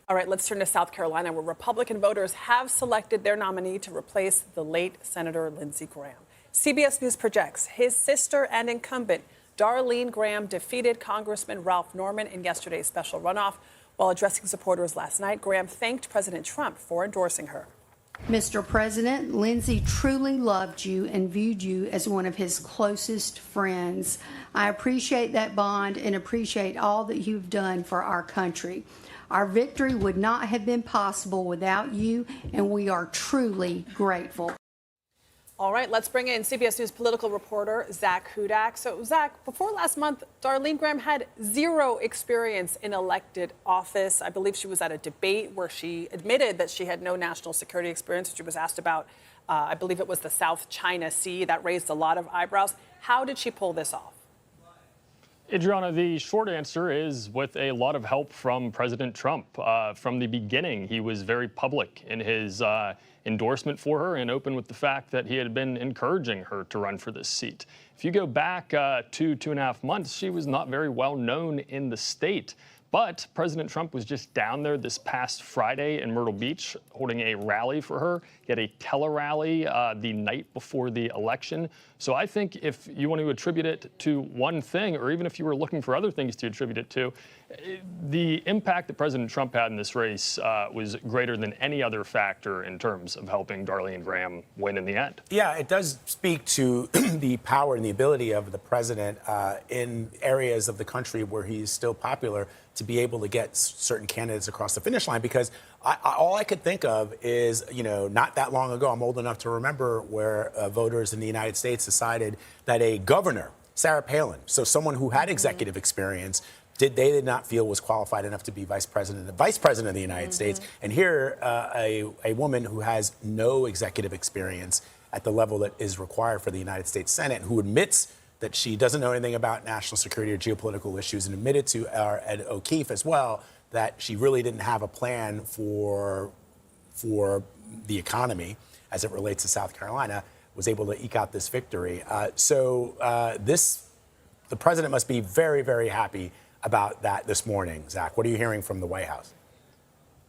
All right, let's turn to South Carolina, where Republican voters have selected their nominee to replace the late Senator Lindsey Graham. CBS News projects his sister and incumbent, Darline Graham, defeated Congressman Ralph Norman in yesterday's special runoff. While addressing supporters last night, Graham thanked President Trump for endorsing her. Mr. President, Lindsey truly loved you and viewed you as one of his closest friends. I appreciate that bond and appreciate all that you've done for our country. Our victory would not have been possible without you, and we are truly grateful. All right, let's bring in CBS News political reporter Zak Hudak. So, Zak, before last month, Darline Graham had zero experience in elected office. I believe she was at a debate where she admitted that she had no national security experience. She was asked about, I believe it was the South China Sea. That raised a lot of eyebrows. How did she pull this off? Adriana, the short answer is with a lot of help from President Trump. From the beginning, he was very public in his endorsement for her and open with the fact that he had been encouraging her to run for this seat. If you go back 2.5 months, she was not very well known in the state. But President Trump was just down there this past Friday in Myrtle Beach holding a rally for her. He had a tele-rally the night before the election. So I think if you want to attribute it to one thing, or even if you were looking for other things to attribute it to, the impact that President Trump had in this race was greater than any other factor in terms of helping Darline Graham win in the end. Yeah, it does speak to the power and the ability of the president in areas of the country where he's still popular to be able to get certain candidates across the finish line, because all I could think of is, not that long ago, I'm old enough to remember where voters in the United States decided that a governor, Sarah Palin, so someone who had executive experience, they did not feel was qualified enough to be vice president of the United States. And here, a woman who has no executive experience at the level that is required for the United States Senate, who admits that she doesn't know anything about national security or geopolitical issues, and admitted to Ed O'Keefe as well that she really didn't have a plan for the economy as it relates to South Carolina, was able to eke out this victory. The president must be very, very happy about that this morning. Zach, what are you hearing from the White House?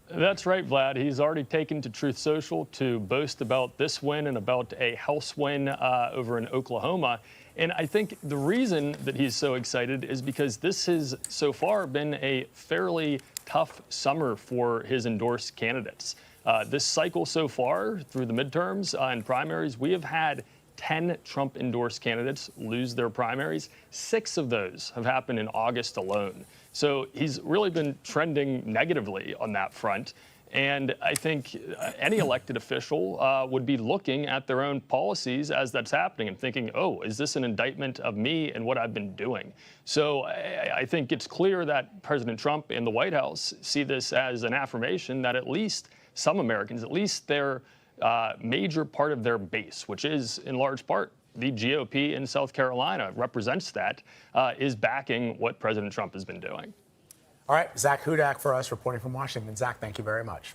That's right, Vlad. He's already taken to Truth Social to boast about this win and about a House win over in Oklahoma. And I think the reason that he's so excited is because this has so far been a fairly tough summer for his endorsed candidates. This cycle so far, through the midterms and primaries, we have had 10 Trump-endorsed candidates lose their primaries. 6 of those have happened in August alone. So he's really been trending negatively on that front. And I think any elected official would be looking at their own policies as that's happening and thinking, oh, is this an indictment of me and what I've been doing? So I think it's clear that President Trump and the White House see this as an affirmation that at least some Americans, at least their major part of their base, which is in large part the GOP in South Carolina, represents that, is backing what President Trump has been doing. All right, Zak Hudak for us, reporting from Washington. Zach, thank you very much.